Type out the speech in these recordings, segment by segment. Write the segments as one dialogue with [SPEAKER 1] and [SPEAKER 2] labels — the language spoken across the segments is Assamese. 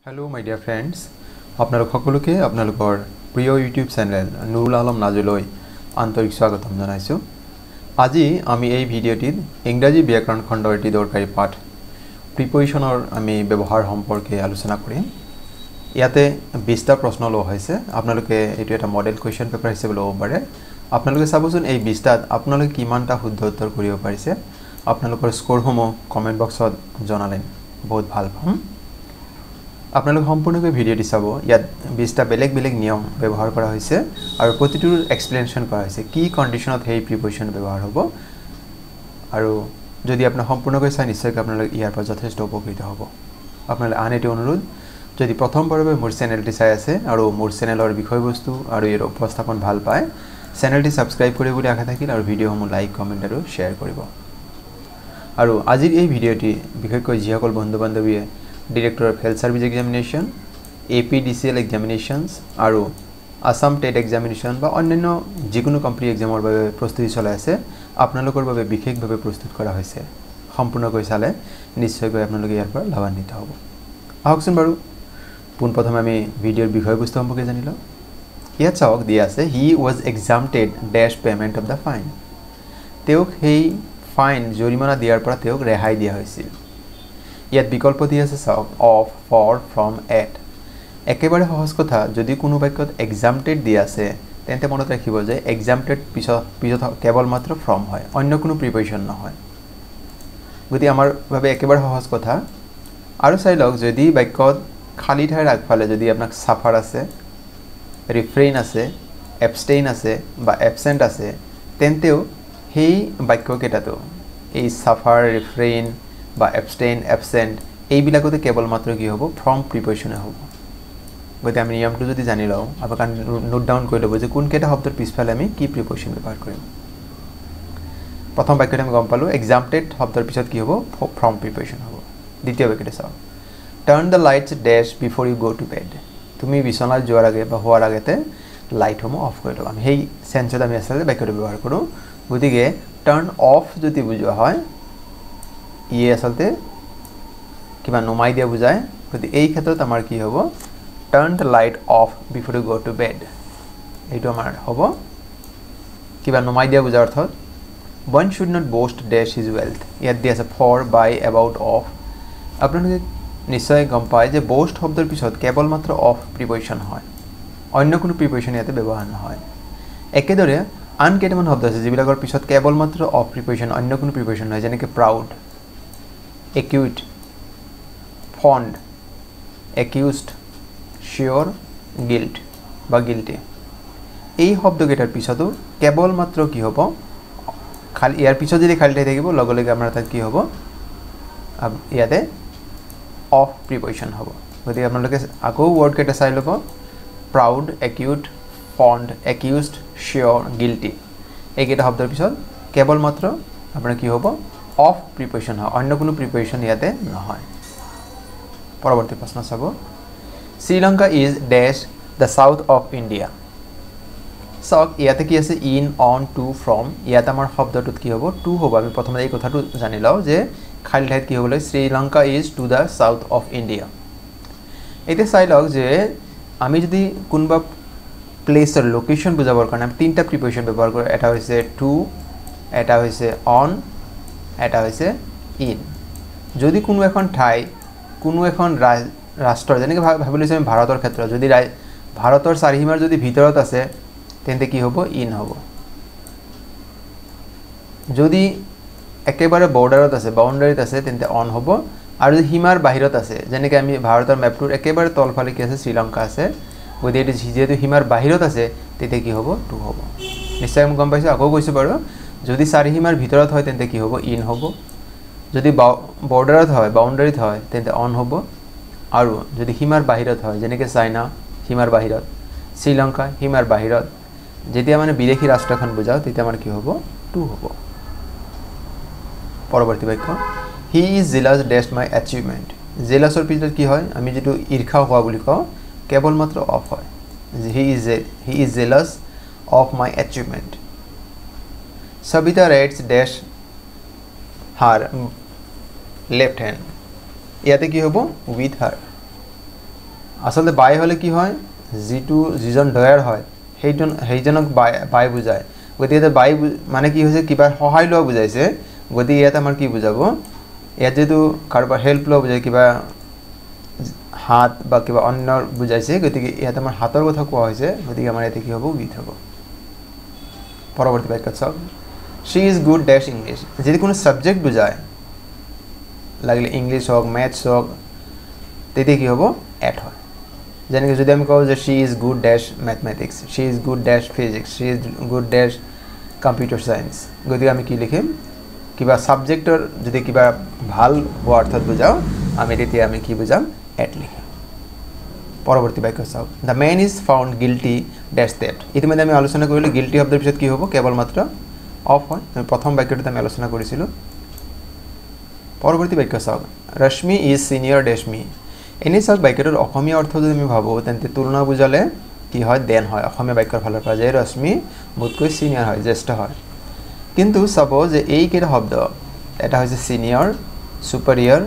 [SPEAKER 1] Hello my dear friends, আপনালোক সকলোকে আপোনালোকৰ প্ৰিয় ইউটিউব চেনেল নুৰুল আলম নাজলৈ আন্তৰিক স্বাগতম জনাইছো। আজি আমি এই ভিডিঅ'টিত ইংৰাজী ব্যাকৰণ খণ্ডৰ এটি দৰকাৰী পাঠ প্ৰিপজিশনৰ আমি ব্যৱহাৰ সম্পৰ্কে আলোচনা কৰিম। ইয়াতে 20টা প্ৰশ্ন লোৱা হৈছে। আপোনালোকে এটো এটা মডেল কোৱেশ্চন পেপাৰ হিচাপে ল'ব পাৰে। আপোনালোকে চাবচোন এই 20টাত আপোনালোকে কিমানটা শুদ্ধ উত্তৰ কৰিব পাৰিছে। আপোনালোকৰ স্কোৰসমূহ কমেন্ট বক্সত জনালে বহুত ভাল পাম। আপোনালোক সম্পূৰ্ণকৈ ভিডিঅ'টি চাব। ইয়াত 20টা বেলেগ নিয়ম ব্যৱহাৰ কৰা হৈছে আৰু প্ৰতিটোৰ এক্সপ্লেনেশ্যন কৰা হৈছে কি কন্ডিশনত হেই প্ৰিপজিশন ব্যৱহাৰ হ'ব। আৰু যদি আপুনি সম্পূৰ্ণকৈ চাই নিশ্চয় আপোনালোক ইয়াৰ পৰা যথেষ্ট উপকৃত হ'ব। আপোনালোক আন এটি অনুৰোধ, যদি প্ৰথমবাৰৰ বাবে মোৰ চেনেলটি চাই আছে আৰু মোৰ চেনেলৰ বিষয়বস্তু আৰু ইয়াৰ উপস্থাপন ভাল পায়, চেনেলটি সাবস্ক্ৰাইব কৰিবলৈ আশা থাকিল আৰু ভিডিঅ'সমূহ লাইক কমেন্ট আৰু শ্বেয়াৰ কৰিব। আৰু আজিৰ এই ভিডিঅ'টি বিশেষকৈ যিসকল বন্ধু-বান্ধৱীয়ে Director of Health Service Examination, APDCL examinations আৰু Assam TET examination বা অন্যান্য যিকোনো কম্পিটিটিভ এক্সামৰ বাবে প্ৰস্তুতি চলাই আছে, আপোনালোকৰ বাবে বিশেষভাৱে প্ৰস্তুত কৰা হৈছে। সম্পূৰ্ণকৈ চালে নিশ্চয়কৈ আপোনালোকে ইয়াৰ পৰা লাভান্বিত হ'ব। আহকচোন বাৰু পোনপ্ৰথমে আমি ভিডিঅ'ৰ বিষয়বস্তু সম্পৰ্কে জানি লওঁ। ইয়াত চাওক দিয়া আছে he was exempted dash payment of the fine। তেওঁক সেই ফাইন জৰিমনা দিয়াৰ পৰা তেওঁক ৰেহাই দিয়া হৈছিল। ইয়াত বিকল্প দিয়া আছে চাওক অফ, ফৰ, ফ্ৰম, এট। একেবাৰে সহজ কথা, যদি কোনো বাক্যত এক্সামটেড দিয়া আছে তেন্তে মনত ৰাখিব যে এক্সামটেড পিছত কেৱল মাত্ৰ ফ্ৰম হয়, অন্য কোনো প্ৰিপজিশন নহয়। গতি আমাৰ বাবে একেবাৰে সহজ কথা। আৰু চাই লওক যদি বাক্যত খালী ঠাইৰ আগফালে যদি আপোনাক সাফাৰ আছে, ৰিফ্ৰেইন আছে, এবষ্টেইন আছে বা এবসেন্ট আছে, তেন্তেও সেই বাক্যকেইটাতো এই সাফাৰ, ৰিফ্ৰেইন বা এবষ্টেইন, এবসেন্ট এইবিলাকতে কেৱল মাত্ৰ কি হ'ব, ফ্ৰম প্ৰিপজিশনে হ'ব। গতি আমি নিয়মটো যদি জানি লওঁ, আপোনাক নোট ডাউন কৰি ল'ব যে কোনকেইটা শব্দৰ পিছফালে আমি কি প্ৰিপজিশন ব্যৱহাৰ কৰিম। প্ৰথম বাক্যটো আমি গম পালোঁ এক্সামটেড শব্দৰ পিছত কি হ'ব, ফ্ৰম প্ৰিপজিশন হ'ব। দ্বিতীয় বাক্যটো চাওক turn the lights dash before you go to bed. তুমি বিচনাত যোৱাৰ আগে বা হোৱাৰ আগতে লাইটসমূহ অফ কৰি ল'বা। আমি সেই চেন্সত আমি আচলতে বাক্যটো ব্যৱহাৰ কৰোঁ। গতিকে টাৰ্ন অফ যদি বুজোৱা হয়, ইয়ে আচলতে কিবা নুমাই দিয়া বুজায়। গতিকে এই ক্ষেত্ৰত আমাৰ কি হ'ব, turn the light off before you go to bed. এইটো আমাৰ হ'ব কিবা নুমাই দিয়া বুজাৰ অৰ্থত। One should not boast dash his wealth. ইয়াত দিয়া আছে ফৰ, বাই, এবাউট, অফ। আপোনালোকে নিশ্চয় গম পায় যে বষ্ট শব্দৰ পিছত কেৱল মাত্ৰ অফ প্ৰিপজিশন হয়, অন্য কোনো প্ৰিপজিশন ইয়াতে ব্যৱহাৰ নহয়। একেদৰে আন কেইটামান শব্দ আছে যিবিলাকৰ পিছত কেৱল মাত্ৰ অফ প্ৰিপজিশন, অন্য কোনো প্ৰিপজিশন নহয়, যেনেকৈ proud, acute, fond, accused, sure, guilt বা গিল্টি। এই শব্দকেইটাৰ পিছতো কেৱল মাত্ৰ কি হ'ব, খালি ইয়াৰ পিছত যদি খালী ঠাই থাকিব লগে লগে আমাৰ তাত কি হ'ব, ইয়াতে অফ প্ৰিপজিশন হ'ব। গতিকে আপোনালোকে আকৌ ৱৰ্ডকেইটা চাই ল'ব, proud, acute, fond, accused, sure, guilty. এইকেইটা শব্দৰ পিছত কেৱল মাত্ৰ আপোনাৰ কি হ'ব, অফ প্ৰিপজিশন হয়, অন্য কোনো প্ৰিপজিশন ইয়াতে নহয়। পৰৱৰ্তী প্ৰশ্ন চাব Sri Lanka is dash the south of India. চাওক ইয়াতে কি আছে, ইন, অন, টু, ফ্ৰম। ইয়াত আমাৰ শব্দটোত কি হ'ব, টু হ'ব। আমি প্ৰথমতে এই কথাটো জানি লওঁ যে খালী ঠাইত কি হ'ব লাগে, Sri Lanka is to the south of India. এতিয়া চাই লওক যে আমি যদি কোনোবা প্লেচৰ লোকেশ্যন বুজাবৰ কাৰণে আমি 3টা প্ৰিপজিশন ব্যৱহাৰ কৰোঁ। এটা হৈছে টু, এটা হৈছে অন, এটা হৈছে ইন। যদি কোনো এখন ঠাই, কোনো এখন ৰাষ্ট্ৰৰ, যেনেকৈ ভাবি লৈছোঁ আমি ভাৰতৰ ক্ষেত্ৰত, যদি ভাৰতৰ চাৰিসীমাৰ যদি ভিতৰত আছে তেন্তে কি হ'ব, ইন হ'ব। যদি একেবাৰে বৰ্ডাৰত আছে, বাউণ্ডাৰীত আছে, তেন্তে অন হ'ব। আৰু যদি সীমাৰ বাহিৰত আছে, যেনেকৈ আমি ভাৰতৰ মেপটোৰ একেবাৰে তলফালে কি আছে, শ্ৰীলংকা আছে, গতিকে যিহেতু সীমাৰ বাহিৰত আছে তেতিয়া কি হ'ব, টু হ'ব। নিশ্চয় আমি গম পাইছোঁ, আকৌ কৈছোঁ বাৰু, যদি চাৰিসীমাৰ ভিতৰত হয় তেন্তে কি হ'ব, ইন হ'ব। যদি বৰ্ডাৰত হয়, বাউণ্ডাৰীত হয়, তেন্তে অন হ'ব। আৰু যদি সীমাৰ বাহিৰত হয়, যেনেকৈ চাইনা সীমাৰ বাহিৰত, শ্ৰীলংকা সীমাৰ বাহিৰত, যেতিয়া মানে বিদেশী ৰাষ্ট্ৰ এখন বুজাওঁ তেতিয়া আমাৰ কি হ'ব, টু হ'ব। পৰৱৰ্তী বাক্য he is jealous dash my achievement. জেলাছৰ পিছত কি হয়, আমি যিটো ঈৰ্ষা হোৱা বুলি কওঁ, কেৱল মাত্ৰ অফ হয়। He is jealous of my achievement. Savita writes dash her left hand. ইয়াতে কি হ'ব, উইথ হাৰ। আসলে বাই হলে কি হয় যিটো যিজন ডয়াৰ হয় সেইজনক বাই বুজায় গতিকে বাই মানে কি হৈছে কিবা সহায় লোৱা বুজাইছে গতিকে ইয়াত আমাৰ কি বুজাব ইয়াত যেটো কাৰোবাৰ হেল্প লোৱা বুজায় কিবা হাত বা কিবা অন্যৰ বুজাইছে গতিকে ইয়াত আমাৰ হাতৰ কথা কোৱা হৈছে গতিকে আমাৰ ইয়াতে কি হ'ব উইথ হ'ব পৰৱৰ্তী বাক্য চাওক she is good dash english যদি কোনো সাবজেক্ট বুজায় লাগিলে ইংলিশ হোক ম্যাথছ হোক তেতিয়া কি হ'ব এট হয় যেনেকৈ যদি আমি কওঁ যে she is good dash mathematics she is good dash physics she is good dash computer science গতিকে আমি কি লিখিম কিবা সাবজেক্টৰ যদি কিবা ভাল অৰ্থত বুজাও আমি তেতিয়া আমি কি বুজাম এট লিখিম পৰৱৰ্তী বাক্য চাওক the man is found guilty dash that ইতিমধ্যে আমি আলোচনা কৰিলো guilty শব্দৰ পিছত কি হ'ব কেৱল মাত্ৰ অফ হয় আমি প্ৰথম বাক্যটোতে আমি আলোচনা কৰিছিলো পৰৱৰ্তী বাক্য চাওক ৰশ্মি ইজ সিনিয়ৰ ডেশ মি এনে চাওক বাক্যটোৰ অসমীয়া অৰ্থ যদি আমি ভাবো তেন্তে তুলনা বুজালে কি হয় দেন হয় অসমীয়া বাক্যৰ ফালৰ পৰা যে ৰশ্মি মোতকৈ সিনিয়ৰ হয় জ্যেষ্ঠ হয় কিন্তু সাপোজ যে এই কেইটা শব্দ এটা হৈছে সিনিয়ৰ সুপিৰিয়ৰ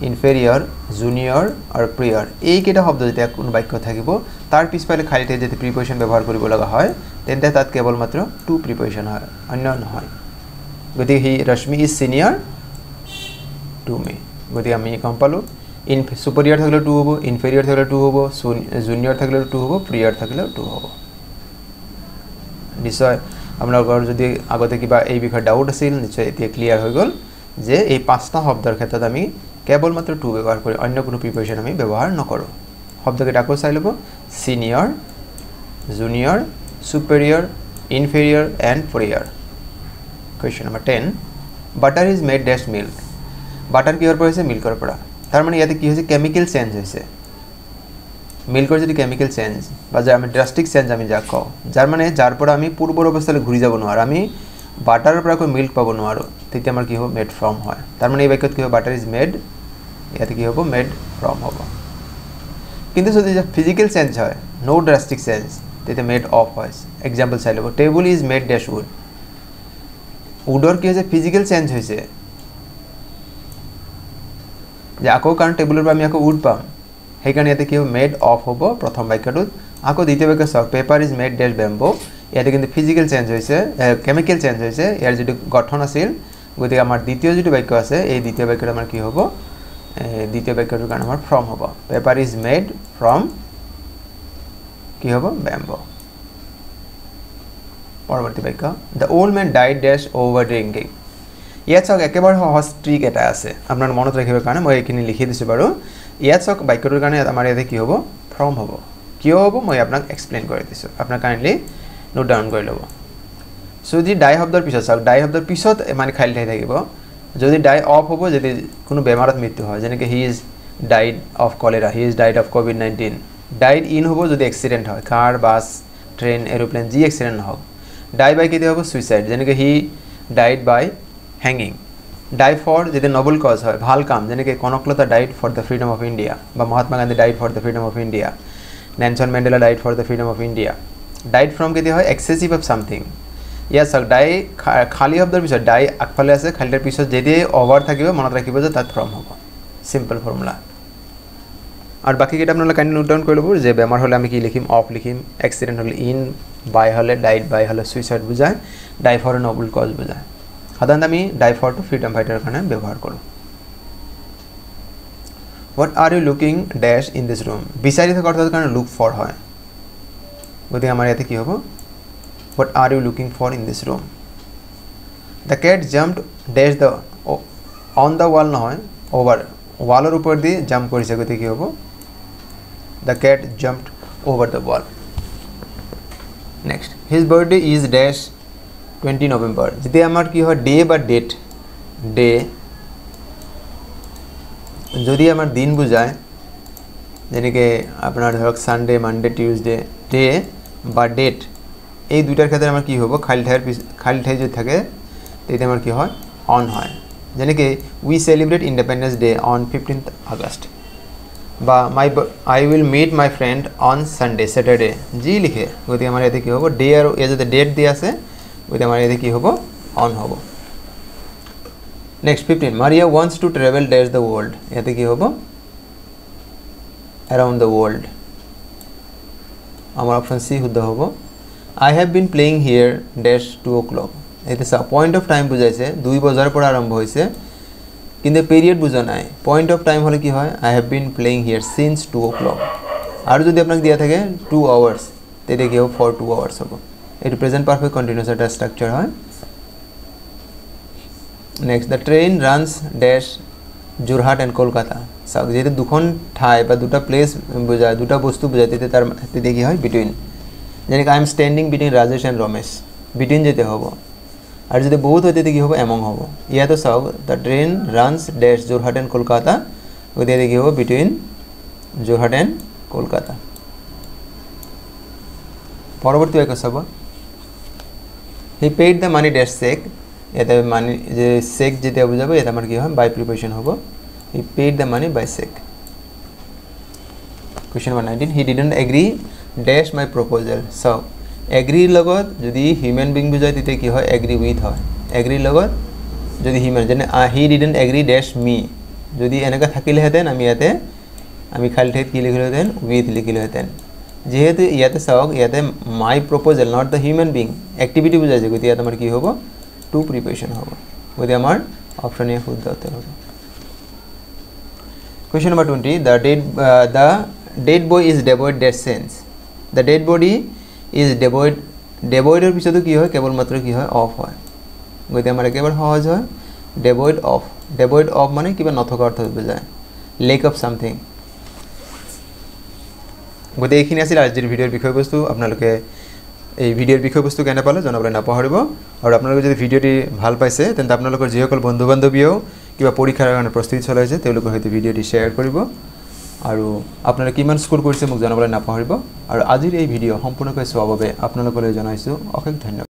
[SPEAKER 1] ইনফেৰিয়ৰ জুনিয়ৰ আৰু প্ৰিয়ৰ এই কেইটা শব্দ যেতিয়া কোনো বাক্য থাকিব তাৰ পিছফালে খালি ঠাইত যদি প্ৰিপজিশন ব্যৱহাৰ কৰিব লগা হয় তেন্তে তাত কেৱল মাত্ৰ টু প্ৰিপজিশন হয় অন্য নহয় গতিকে হি ৰশ্মি ইজ সিনিয়ৰ টু মি গতিকে আমি কম পালো ইন সুপিৰিয়ৰ থাকিলে টু হ'ব ইনফেৰিয়ৰ থাকিলে টু হ'ব জুনিয়ৰ থাকিলে টু হ'ব প্ৰিয়ৰ থাকিলে টু হ'ব নিশ্চয় আপোনালোকৰ যদি আগতে কিবা এই বিষয়ে ডাউট আছিল নিশ্চয় এতিয়া ক্লিয়াৰ হৈ গ'ল যে এই পাঁচটা শব্দৰ ক্ষেত্ৰত আমি কেৱল মাত্ৰ টু ব্যৱহাৰ কৰি অন্য কোনো প্ৰিপজিশন আমি ব্যৱহাৰ নকৰোঁ শব্দকেইটা আকৌ চাই ল'ব senior junior superior inferior and prior question number 10 butter is made dash milk butter কিহৰ পৰা হৈছে মিল্কৰ পৰা তাৰ মানে ইয়াতে কি হৈছে কেমিকেল চেঞ্জ হৈছে মিল্কৰ যদি কেমিকেল চেঞ্জ বা যে আমি ড্ৰাষ্টিক চেঞ্জ আমি যাক কওঁ যাৰ মানে যাৰ পৰা আমি পূৰ্বৰ অৱস্থালৈ ঘূৰি যাব নোৱাৰোঁ আমি বাটাৰৰ পৰা কৈ মিল্ক পাব নোৱাৰোঁ তেতিয়া আমাৰ কি হ'ব মেড ফ্ৰম হয় তাৰ মানে এই বাক্যত কি হ'ব বাটাৰ ইজ মেড ইয়াতে কি হ'ব মেড ফ্ৰম হ'ব কিন্তু যদি ফিজিকেল চেঞ্জ হয় নো ড্ৰাষ্টিক চেঞ্জ তেতিয়া মেড অফ হয় এক্সাম্পল চাই ল'ব টেবুল ইজ মেড ডেশ উড উডৰ কি হৈছে ফিজিকেল চেঞ্জ হৈছে যে আকৌ কাৰণ টেবুলৰ পৰা আমি আকৌ উড পাম সেইকাৰণে ইয়াতে কি হ'ব মেড অফ হ'ব প্ৰথম বাক্যটোত আকৌ দ্বিতীয় বাক্য চাওক পেপাৰ ইজ মেড ডেশ বেম্বো ইয়াতে কিন্তু ফিজিকেল চেঞ্জ হৈছে কেমিকেল চেঞ্জ হৈছে ইয়াৰ যিটো গঠন আছিল গতিকে আমাৰ দ্বিতীয় যিটো বাক্য আছে এই দ্বিতীয় বাক্যটো আমাৰ কি হ'ব দ্বিতীয় বাক্যটোৰ কাৰণে আমাৰ ফ্ৰম হ'ব পেপাৰ ইজ মেড ফ্ৰম কি হ'ব বেম্বো পৰৱৰ্তী বাক্য দ্য ওল্ড মেন ডাইড ডেশ অভাৰ ড্ৰিংকিং ইয়াত চাওক একেবাৰে সহজ ট্ৰিক এটা আছে আপোনাৰ মনত ৰাখিবৰ কাৰণে মই এইখিনি লিখি দিছোঁ বাৰু ইয়াত চাওক বাক্যটোৰ কাৰণে আমাৰ ইয়াতে কি হ'ব ফ্ৰম হ'ব কিয় হ'ব মই আপোনাক এক্সপ্লেইন কৰি দিছোঁ আপোনাক কাইণ্ডলি নোট ডাউন কৰি ল'ব যদি ডাই শব্দৰ পিছত চাওক ডাই শব্দৰ পিছত মানে খালী ঠাই থাকিব যদি ডাই অফ হ'ব যদি কোনো বেমাৰত মৃত্যু হয় যেনেকৈ he is died of cholera he is died of COVID-19 died in হ'ব যদি এক্সিডেণ্ট হয় কাৰ বাছ ট্ৰেইন এৰোপ্লেন যি এক্সিডেণ্ট নহওক ডাই বাই কেতিয়া হ'ব ছুইচাইড যেনেকৈ he died by hanging die for যদি নোবেল কজ হয় ভাল কাম যেনেকৈ Kanaklata died for the freedom of India বা Mahatma Gandhi died for the freedom of India Nelson Mandela died for the freedom of India died from কেতিয়া হয় এক্সেছিভ অফ সামথিং ইয়াত চাওক ডাই খালী শব্দৰ পিছত ডাই আগফালে আছে খালীৰ পিছত যেতিয়াই অভাৰ থাকিব মনত ৰাখিব যে তাত ফ্ৰম হ'ব চিম্পল ফৰ্মুলা আৰু বাকীকেইটা আপোনালোকে কাইণ্ডলি নোট ডাউন কৰি ল'ব যে বেমাৰ হ'লে আমি কি লিখিম অফ লিখিম এক্সিডেণ্ট হ'লে ইন বাই হ'লে ডাইড বাই হ'লে ছুইচাইড বুজায় ডাই ফৰ নোবেল কজ বুজায় সাধাৰণতে আমি ডাই ফৰ টু ফ্ৰীডম ফাইটাৰৰ কাৰণে ব্যৱহাৰ কৰোঁ হোৱাট আৰ ইউ লুকিং ডেশ ইন দিছ ৰুম বিচাৰি থকা অৰ্থৰ কাৰণে লুক ফৰ হয় গতিকে আমাৰ ইয়াতে কি হ'ব what are you looking for in this room the cat jumped dash the on the wall নহয় অভাৰ ৱালৰ ওপৰত দি জাম্প কৰিছে গতিকে কি হ'ব the cat jumped over the wall next his birthday is dash 20 November যেতিয়া আমাৰ কি হয় ডে বা ডেট ডে যদি আমাৰ দিন বুজায় যেনেকৈ আপোনাৰ ধৰক সানডে মানডে টিউজডে ডে বা ডেট এই দুটাৰ ক্ষেত্ৰত আমাৰ কি হ'ব খালী ঠাই যদি থাকে তেতিয়া আমাৰ কি হয় অন হয় যেনেকৈ we celebrate independence day on 15th August বা I will meet my friend on Sunday Saturday যি লিখে গতিকে আমাৰ ইয়াতে কি হ'ব ডে আৰু এই যদি ডেট দিয়া আছে গতিকে আমাৰ ইয়াতে কি হ'ব অন হ'ব next 15 Maria wants to travel ডেশ দ্য ওয়ার্ল্ড ইয়াতে কি হ'ব around the world আমাৰ অপশ্যন সি শুদ্ধ হ'ব I have been playing here dash 2 o'clock এটা সা পয়েন্ট অফ টাইম বুজাইছে 2 বজাৰ পৰা আৰম্ভ হৈছে কিন্তু পিৰিয়ড বুজা নাই পয়েন্ট অফ টাইম হলে কি হয় I have been playing here since 2 o'clock আৰু যদি আপোনাক দিয়া থাকে 2 hours তেতে কি হ'ব for 2 hours হ'ব এটো প্ৰেজেন্ট পারফেক্ট কন্টিনিউয়াস এটা স্ট্রাকচার হয় next the train runs dash Jorhat and Kolkata সব যেতে দুখন ঠাই বা দুটা প্লেস বুজায় দুটা বস্তু বুজায় তেতে তার তেতে কি হয় between যেনে I am standing between Rajesh and Ramesh between যেতে হবে আর যদি বহুত হইতে কি হবে among হবে ইয়া তো সব the train runs dash Jorhat and Kolkata ওইতে কি হবে between Jorhat and Kolkata পরবর্তী এক সব he paid the money dash check এটা মানি যে চেক যেটা বুঝাবে এটা আমার কি হয় বাই প্রিপোজিশন হবে he paid the money by check question 119 he didn't agree dash my proposal so agree লগত যদি হিউম্যান বিং বুঝায় দিতে কি হয় agree with হয় agree লগত যদি হিউম্যান যেনে he didn't agree dash me যদি এনেকা থাকিলে হেতেন আমি খালি ঠেত কি লিখিলে হেতেন with লিখিলে হেতেন যেহেতু ইয়াতে সব ইয়াতে my proposal not the human being activity বুঝাইছে গতি ইয়াতে আমার কি হবে টু প্রিপোজিশন হবে গতি আমার অপশন এ শুদ্ধ উত্তর হবে question number 20 the dead boy is devoid dash sense the dead body is devoid এর পিছতো কি হয় কেবল মাত্র কি হয় অফ হয় গতি আমার একেবারে সহজ হয় devoid of মানে কিবা নথকা অর্থ বোঝায় lack of something গতি এইখিনি আছিল আজিৰ ভিডিওৰ বিষয়বস্তু আপোনালোকে এই ভিডিওৰ বিষয়বস্তু কেনে পালে জনাবলৈ নাপাহৰিব আৰু আপোনালোকে যদি ভিডিওটি ভাল পাইছে তেন্তে আপোনালোকৰ যিসকল বন্ধু বান্ধৱীও কিবা পৰীক্ষাৰ কাৰণে প্ৰস্তুতি চলাইছে তেওঁলোকৰ সৈতে ভিডিওটি শেয়াৰ কৰিব আৰু আপোনালোকে কিমান স্কোৰ কৰিছে মোক জনাবলৈ নাপাহৰিব আৰু আজিৰ এই ভিডিও সম্পূৰ্ণকৈ চোৱাৰ বাবে আপোনালোকলৈ জনাইছো অশেষ ধন্যবাদ